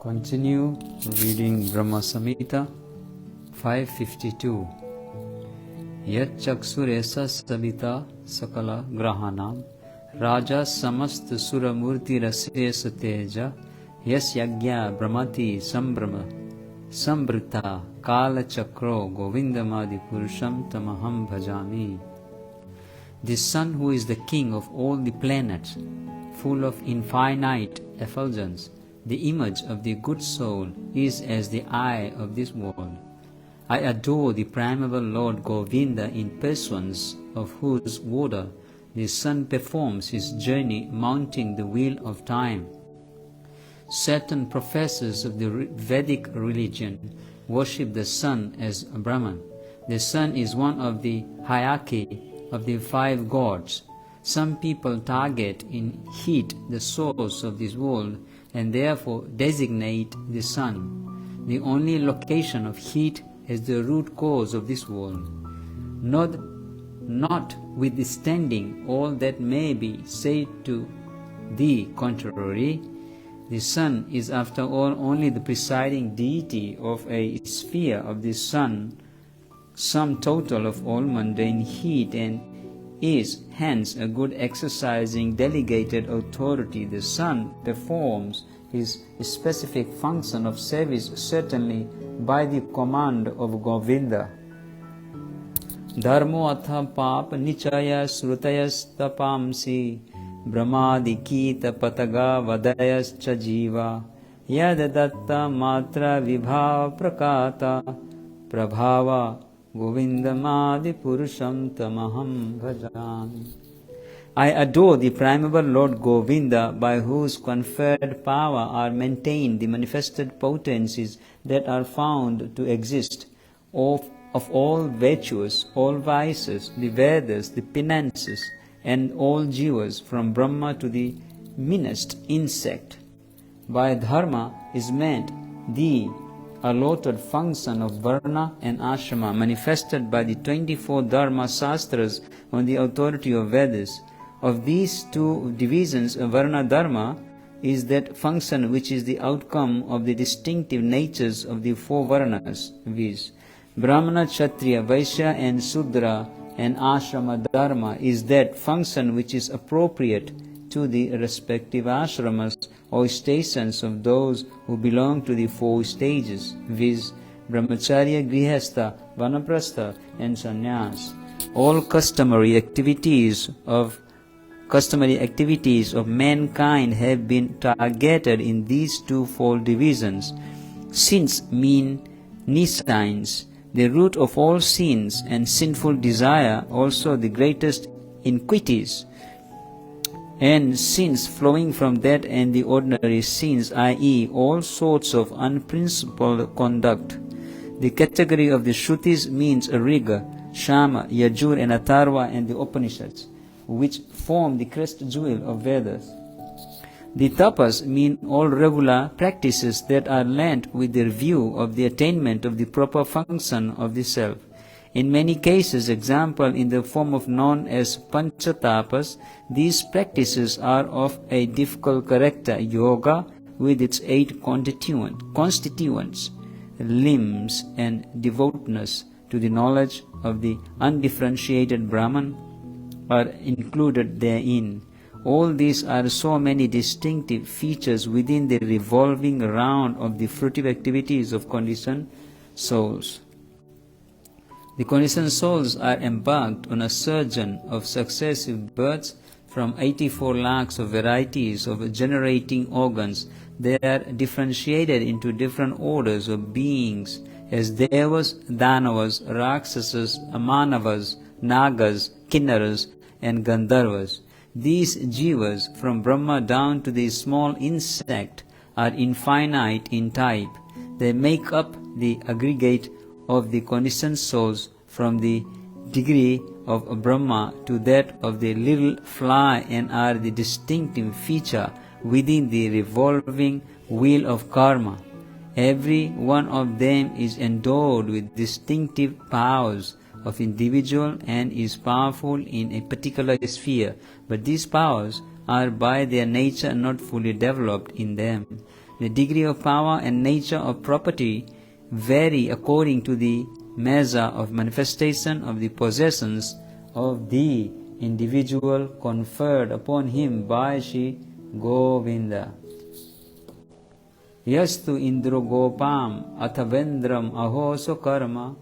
Continue reading Brahma Samhita 552. Yat chaksuresa sabita sakala grahanam raja samast suramurti rasesa teja yas yagya brahmati sambrama sambrita kala chakro govindamadi purusham tamaham bhajami. The sun, who is the king of all the planets, full of infinite effulgence, the image of the good soul, is as the eye of this world. I adore the primeval Lord Govinda, in pursuance of whose order the sun performs his journey mounting the wheel of time. Certain professors of the Vedic religion worship the sun as a Brahman. The sun is one of the hierarchy of the five gods. Some people target in heat the source of this world and therefore designate the sun, the only location of heat, as the root cause of this world. Notwithstanding all that may be said to the contrary, the sun is after all only the presiding deity of a sphere of the sun, sum total of all mundane heat, and is hence a good exercising delegated authority. The sun performs his specific function of service certainly by the command of Govinda. Dharmo atha pap nichaya srutayas tapamsi brahmadikita pataga vadayas cha jiva yadadatta matra vibhava prakata prabhava govindamadi purusham tamaham bhajami. I adore the primeval Lord Govinda, by whose conferred power are maintained the manifested potencies that are found to exist, of all virtues, all vices, the Vedas, the penances, and all jivas, from Brahma to the meanest insect. By dharma is meant the allotted function of varna and ashrama, manifested by the 24 dharma sastras on the authority of Vedas. Of these two divisions, varna dharma is that function which is the outcome of the distinctive natures of the four varnas, viz. Brahmana, Kshatriya, Vaishya and Sudra, and ashrama dharma is that function which is appropriate to the respective ashramas or stations of those who belong to the four stages, viz. Brahmacharya, Grihastha, Vanaprastha and Sannyas. All customary activities of mankind have been targeted in these twofold divisions. Sins mean nescience, the root of all sins, and sinful desire also the greatest iniquities, and sins flowing from that and the ordinary sins, i.e. all sorts of unprincipled conduct. The category of the Shrutis means Riga, Shama, Yajur and Atharva and the Upanishads, which form the crest jewel of Vedas. The tapas mean all regular practices that are learnt with the view of the attainment of the proper function of the self. In many cases, example in the form of known as panchatapas, these practices are of a difficult character. Yoga, with its 8 constituents, limbs, and devoutness to the knowledge of the undifferentiated Brahman, are included therein. All these are so many distinctive features within the revolving round of the fruitive activities of conditioned souls. The conditioned souls are embarked on a sojourn of successive births from 84 lakhs of varieties of generating organs. They are differentiated into different orders of beings as Devas, Danavas, Rakshasas, Amanavas, Nagas, Kinnaras, and Gandharvas. These jivas, from Brahma down to the small insect, are infinite in type. They make up the aggregate of the conditioned souls, from the degree of Brahma to that of the little fly, and are the distinctive feature within the revolving wheel of karma. Every one of them is endowed with distinctive powers of individual and is powerful in a particular sphere, but these powers are by their nature not fully developed in them. The degree of power and nature of property vary according to the measure of manifestation of the possessions of the individual conferred upon him by Shri Govinda. Yastu indro gopam athavendram ahoso karma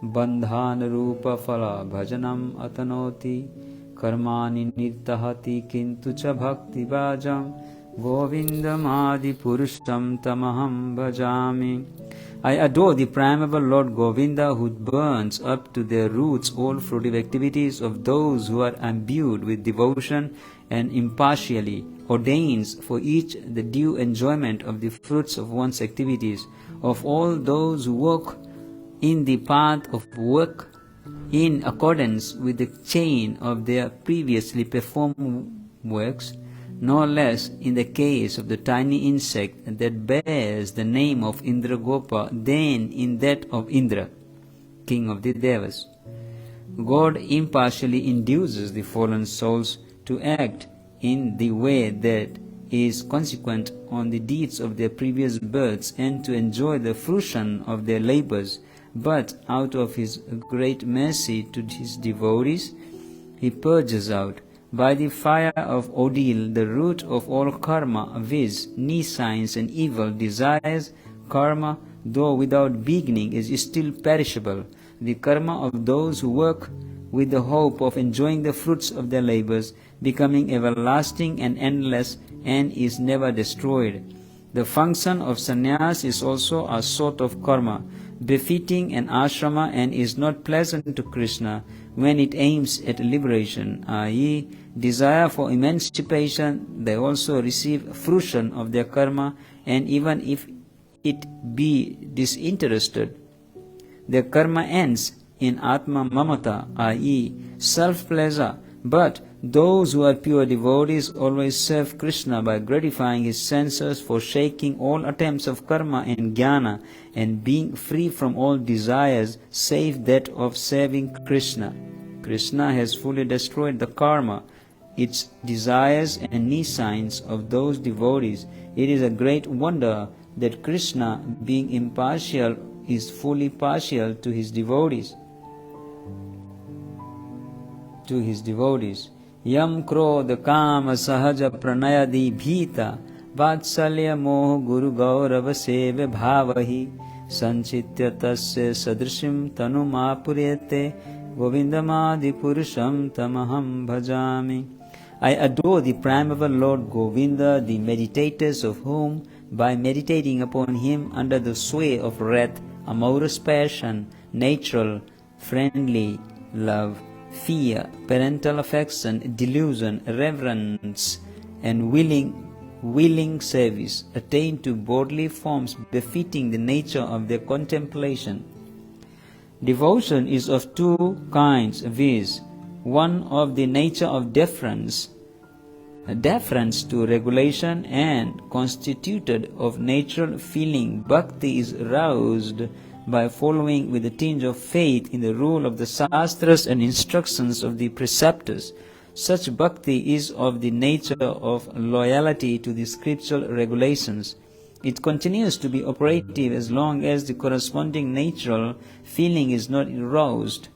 bandhan rupa phala bhajanam atanoti karmani nirtahati kintu cha bhakti bhajam govindam adi purusham tamaham bhajami. I adore the primeval Lord Govinda, who burns up to their roots all fruitive activities of those who are imbued with devotion, and impartially ordains for each the due enjoyment of the fruits of one's activities. Of all those who walk in the path of work in accordance with the chain of their previously performed works, no less in the case of the tiny insect that bears the name of Indragopa than in that of Indra, king of the Devas. God impartially induces the fallen souls to act in the way that is consequent on the deeds of their previous births and to enjoy the fruition of their labors, but out of His great mercy to His devotees, He purges out by the fire of ordeal the root of all karma, viz., nescience and evil desires. Karma, though without beginning, is still perishable. The karma of those who work with the hope of enjoying the fruits of their labors, becoming everlasting and endless, and is never destroyed. The function of sannyas is also a sort of karma, befitting an ashrama, and is not pleasant to Krishna when it aims at liberation, i.e., desire for emancipation. They also receive fruition of their karma, and even if it be disinterested, their karma ends in Atma Mamata, i.e., self-pleasure. But those who are pure devotees always serve Krishna by gratifying his senses, forsaking all attempts of karma and jnana, and being free from all desires save that of serving Krishna. Krishna has fully destroyed the karma, its desires and nescience of those devotees. It is a great wonder that Krishna, being impartial, is fully partial to his devotees. Yam krodha kama sahaja pranayadi bhita vatsalya moh guru gaurava seve bhavahi sanchitya tasya sadrishim tanumapurete govindamadi purusham tamaham bhajami. I adore the primeval Lord Govinda, the meditators of whom, by meditating upon him under the sway of wrath, amorous passion, natural, friendly love, fear, parental affection, delusion, reverence, and willing service, attain to bodily forms befitting the nature of their contemplation. Devotion is of two kinds, viz., one of the nature of deference to regulation, and constituted of natural feeling. Bhakti is roused by following with a tinge of faith in the rule of the Shastras and instructions of the preceptors. Such bhakti is of the nature of loyalty to the scriptural regulations. It continues to be operative as long as the corresponding natural feeling is not aroused.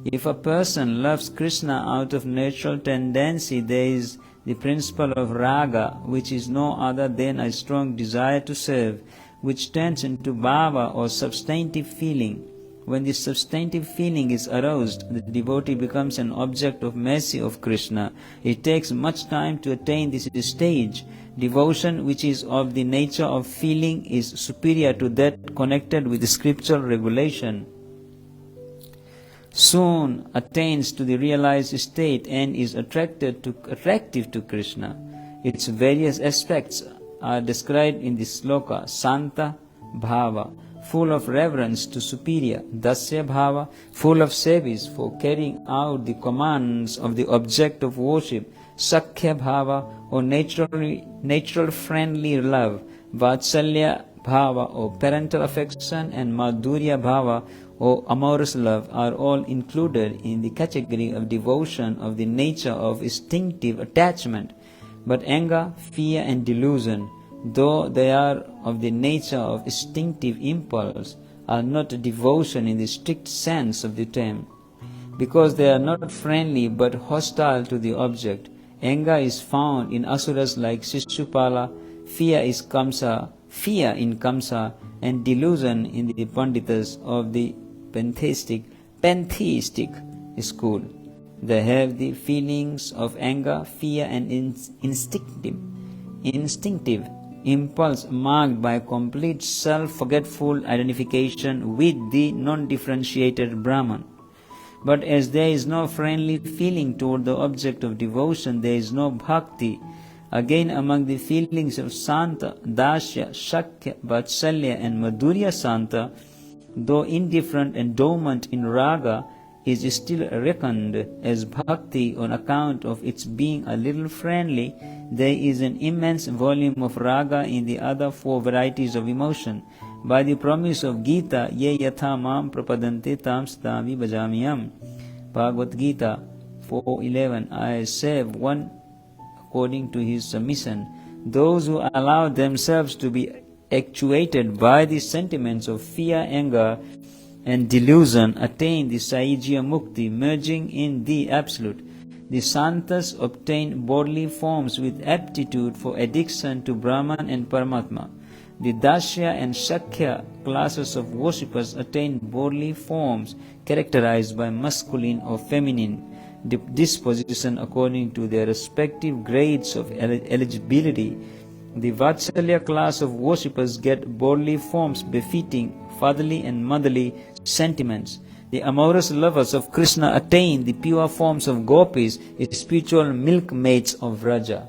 If a person loves Krishna out of natural tendency, there is the principle of raga, which is no other than a strong desire to serve, which turns into bhava or substantive feeling. When this substantive feeling is aroused, the devotee becomes an object of mercy of Krishna. It takes much time to attain this stage. Devotion, which is of the nature of feeling, is superior to that connected with the scriptural regulation. Soon attains to the realized state and is attractive to Krishna. Its various aspects are described in this sloka. Santa bhava, full of reverence to superior. Dasya bhava, full of service for carrying out the commands of the object of worship. Sakhya bhava, or natural friendly love. Vatsalya bhava, or parental affection, and Madhurya bhava, or amorous love, are all included in the category of devotion of the nature of instinctive attachment. But anger, fear, and delusion, though they are of the nature of instinctive impulse, are not devotion in the strict sense of the term. Because they are not friendly but hostile to the object, anger is found in asuras like Shishupala, fear in Kamsa, and delusion in the Panditas of the pantheistic school. They have the feelings of anger, fear, and instinctive impulse marked by complete self-forgetful identification with the non-differentiated Brahman. But as there is no friendly feeling toward the object of devotion, there is no bhakti. Again, among the feelings of Santa, Dasya, Shakya, Vatsalya, and Madhurya Santa, though indifferent endowment in raga is still reckoned as bhakti on account of its being a little friendly, there is an immense volume of raga in the other four varieties of emotion. By the promise of Gita, ye yatha mam prapadante tam stami bhajamiyam. Bhagavad Gita 4:11. I save one according to his submission. Those who allow themselves to be actuated by the sentiments of fear, anger, and delusion attain the Saijya Mukti, merging in the Absolute. The Santas obtain bodily forms with aptitude for addiction to Brahman and Paramatma. The Dasya and Shakya classes of worshippers attain bodily forms characterized by masculine or feminine disposition according to their respective grades of eligibility. The Vatsalya class of worshippers get bodily forms befitting fatherly and motherly sentiments. The amorous lovers of Krishna attain the pure forms of gopis, spiritual milkmaids of Vraja.